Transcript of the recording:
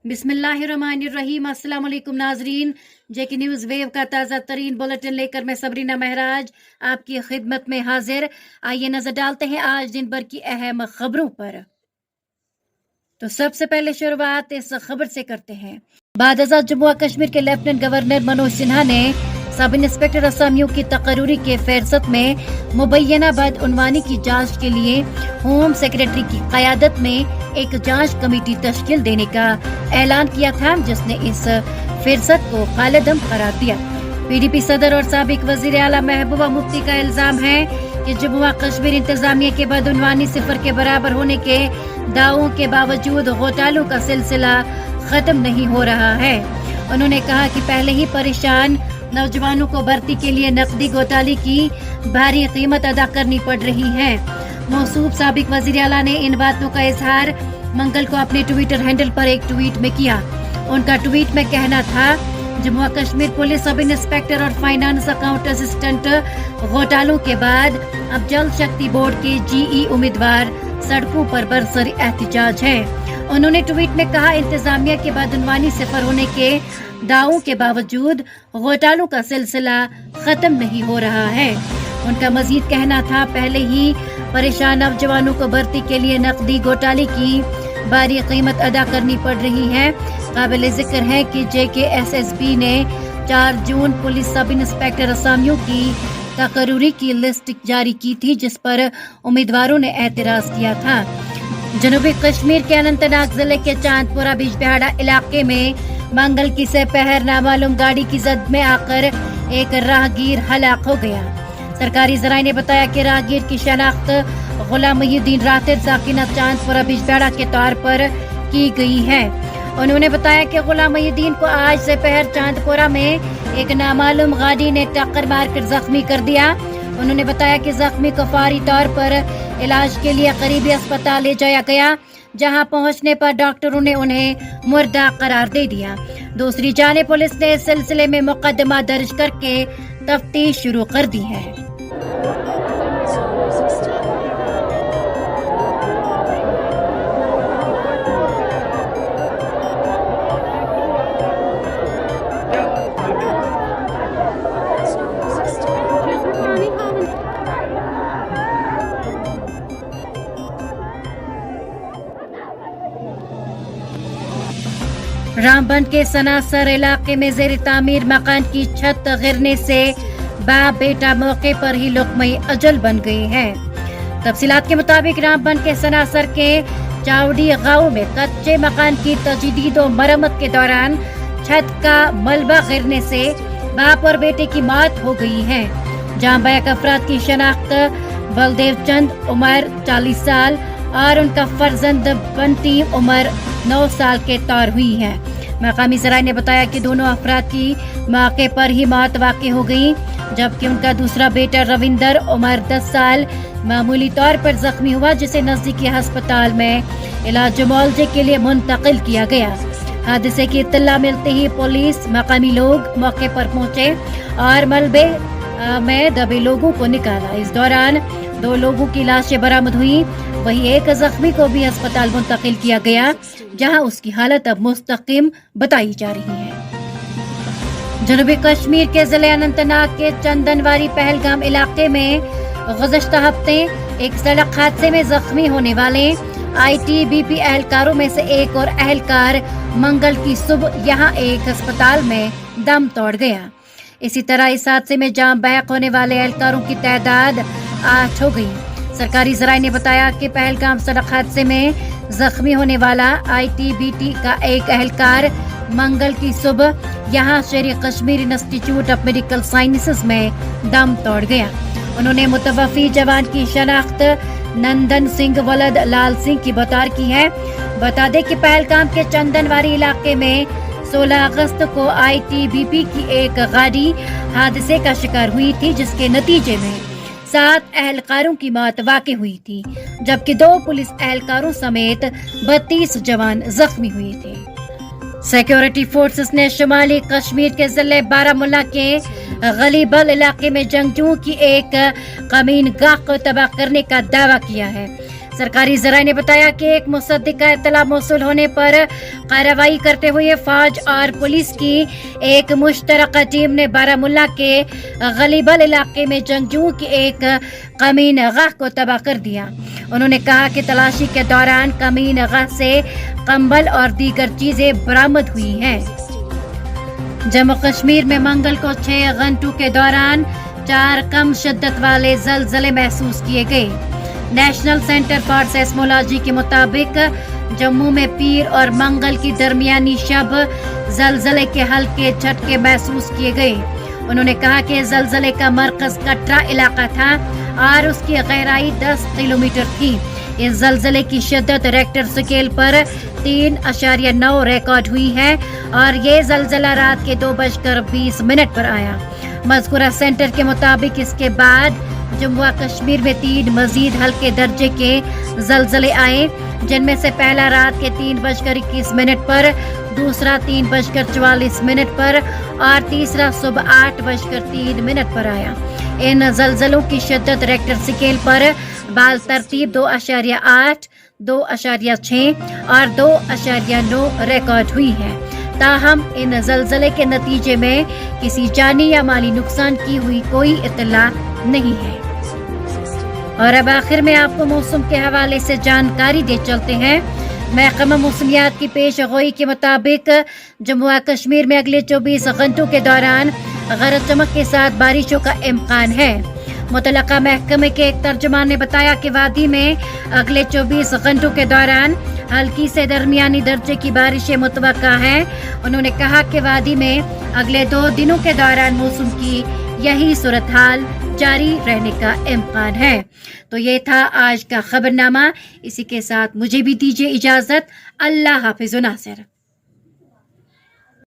बिस्मिल्लाहिर्रहमानिर्रहीम। अस्सलाम वालेकुम नाजरीन, जेके न्यूज़ वेव का ताज़ा तरीन बुलेटिन लेकर मैं सबरीना महराज आपकी खिदमत में हाजिर। आइए नजर डालते हैं आज दिन भर की अहम खबरों पर। तो सबसे पहले शुरुआत इस खबर से करते हैं। बादशाह जम्मू और कश्मीर के लेफ्टिनेंट गवर्नर मनोज सिन्हा ने सब इंस्पेक्टर असामियों की तकर्री के फहरिस्त में मुबैना बदउनवानी की जांच के लिए होम सेक्रेटरी की क़यादत में एक जांच कमेटी तश्कील देने का ऐलान किया था, जिसने इस फहरिस्त को कालेदम करार दिया। PDP सदर और साबिक वजीर आला महबूबा मुफ्ती का इल्जाम है कि जम्मू और कश्मीर इंतजामिया के बदउनवानी सिफर के बराबर होने के दावों के बावजूद घोटालों का सिलसिला खत्म नहीं हो रहा है। उन्होंने कहा कि पहले ही परेशान नौजवानों को भर्ती के लिए नकदी घोटाले की भारी कीमत अदा करनी पड़ रही है। मौसूफ साबिक वजीर आला ने इन बातों का इजहार मंगल को अपने ट्विटर हैंडल पर एक ट्वीट में किया। उनका ट्वीट में कहना था, जम्मू और कश्मीर पुलिस सब इंस्पेक्टर और फाइनेंस अकाउंट असिस्टेंट घोटालों के बाद अब जल शक्ति बोर्ड के GE उम्मीदवार सड़कों पर बरसर एहतजाज है। उन्होंने ट्वीट में कहा, इंतजामिया के बदउनवानी सिफर होने के दावों के बावजूद घोटालों का सिलसिला खत्म नहीं हो रहा है। उनका मजीद कहना था, पहले ही परेशान नौजवानों को भर्ती के लिए नकदी घोटाले की भारी कीमत अदा करनी पड़ रही है। काबिल जिक्र है कि JKSSB ने 4 जून पुलिस सब इंस्पेक्टर असामियों की तकर्री की लिस्ट जारी की थी, जिस पर उम्मीदवारों ने एतराज किया था। जनूबी कश्मीर के अनंतनाग जिले के चांदपुरा बिजबिहाड़ा इलाके में मंगल की दोपहर नामालूम गाड़ी की जद में आकर एक राहगीर हलाक हो गया। सरकारी जराये ने बताया कि राहगीर की शनाख्त गुलाम मुहीउद्दीन रातिर साकिना चांदपुरा बिजबिहाड़ा के तौर पर की गई है। उन्होंने बताया कि गुलाम मुहीउद्दीन को आज दोपहर चांदपुरा में एक नामालूम गाड़ी ने टक्कर मारकर जख्मी कर दिया। उन्होंने बताया कि जख्मी को फौरी तौर पर इलाज के लिए करीबी अस्पताल ले जाया गया, जहां पहुंचने पर डॉक्टरों ने उन्हें मुर्दा करार दे दिया। दूसरी जानिब पुलिस ने इस सिलसिले में मुकदमा दर्ज करके तफ्तीश शुरू कर दी है। रामबन के सनासर इलाके में जेर तामीर मकान की छत गिरने से बाप बेटा मौके पर ही लुकमई अजल बन गए हैं। तफसीलात के मुताबिक रामबन के सनासर के चावड़ी गांव में कच्चे मकान की तजदीद और मरम्मत के दौरान छत का मलबा गिरने से बाप और बेटे की मौत हो गई है। जहां बैक अफराद की शनाख्त बलदेव चंद उम्र 40 साल और उनका फर्जंद बंटी उम्र 9 साल के तौर हुई है। मकामी जराये ने बताया कि दोनों अफराद की मौके पर ही मौत वाक़ई हो गई, जबकि उनका दूसरा बेटा रविंदर उम्र 10 साल मामूली तौर पर जख्मी हुआ, जिसे नजदीकी अस्पताल में इलाज मुआवजे के लिए मुंतकिल किया गया। हादसे की इत्तला मिलते ही पुलिस मकामी लोग मौके पर पहुंचे और मलबे में दबे लोगों को निकाला। इस दौरान 2 लोगों की लाशें बरामद हुई। वहीं एक जख्मी को भी अस्पताल मुंतकिल किया गया, जहां उसकी हालत अब मुस्तकिम बताई जा रही है। जनूबी कश्मीर के जिले अनंतनाग के चंदनवारी पहलगाम इलाके में गुज़श्ता हफ्ते एक सड़क हादसे में जख्मी होने वाले ITBP एहलकारों में से एक और एहलकार मंगल की सुबह यहां एक अस्पताल में दम तोड़ गया। इसी तरह इस हादसे में जान बहक होने वाले एहलकारों की तादाद 8 हो गई। सरकारी जराये ने बताया कि पहलगाम सड़क हादसे में जख्मी होने वाला ITBP का एक एहलकार मंगल की सुबह यहां शेर Kashmir institute of medical sciences में दम तोड़ गया। उन्होंने मुतवफ़ी जवान की शनाख्त नंदन सिंह वलद लाल सिंह की बतौर की है। बता दें कि पहलगाम के चंदनवारी इलाके में 16 अगस्त को ITBP की एक गाड़ी हादसे का शिकार हुई थी, जिसके नतीजे में 7 एहलकारों की मौत वाक़ई हुई थी, जबकि 2 पुलिस एहलकारों समेत 32 जवान जख्मी हुए थे। सिक्योरिटी फोर्सेस ने शुमाली कश्मीर के जिले बारामुल्ला के गलीबल इलाके में जंगजुओं की एक कमीनगाह को तबाह करने का दावा किया है। सरकारी ज़राए ने बताया कि एक मुसद्दिक का इत्तला मौसूल होने पर कार्रवाई करते हुए फौज और पुलिस की एक मुश्तरका टीम ने बारामुल्ला के गलीबल इलाके में जंगजुओं की एक कमीनगाह को तबाह कर दिया। उन्होंने कहा कि तलाशी के दौरान कमीनगाह से कंबल और दीगर चीजें बरामद हुई हैं। जम्मू कश्मीर में मंगल को 6 घंटों के दौरान 4 कम शिद्दत वाले ज़लज़ले महसूस किए गए। नेशनल सेंटर फॉर सेस्मोलॉजी के मुताबिक जम्मू में पीर और मंगल की दरमियानी शब ज़लज़ले के हल्के झटके महसूस किए गए। उन्होंने कहा कि ज़लज़ले का मरकज कटरा इलाका था और उसकी गहराई 10 किलोमीटर थी। इस ज़लज़ले की शिद्दत रेक्टर स्केल पर 3.9 रिकॉर्ड हुई है और ये ज़लज़ला रात के 2:20 पर आया। मज़कूरा सेंटर के मुताबिक इसके बाद जम्मू कश्मीर में 3 मजीद हल्के दर्जे के ज़लज़ले आए, जिनमें से पहला रात के 3:21 पर, दूसरा 3:44 पर और तीसरा सुबह 8:03 पर आया। इन ज़लज़लों की शिद्दत रेक्टर स्केल पर बाल तरतीब 2.8, 2.6 और 2.9 रिकॉर्ड हुई है। ताहम इन ज़लज़ले के नतीजे में किसी जानी या माली नुकसान की हुई कोई इत्तला नहीं है। और अब आखिर में आपको मौसम के हवाले से जानकारी दे चलते हैं। महकमा मौसमियात की पेशगोई के मुताबिक जम्मू कश्मीर में अगले 24 घंटों के दौरान गरज चमक के साथ बारिशों का इम्कान है। मुतलका महकमे के एक तर्जुमान ने बताया कि वादी में अगले 24 घंटों के दौरान हल्की से दरमियानी दर्जे की बारिशें मुतवक्का हैं। उन्होंने कहा कि वादी में अगले 2 दिनों के दौरान मौसम की यही सूरत हाल जारी रहने का इम्कान है। तो ये था आज का खबरनामा। इसी के साथ मुझे भी दीजिए इजाजत। अल्लाह हाफिज़ नासिर।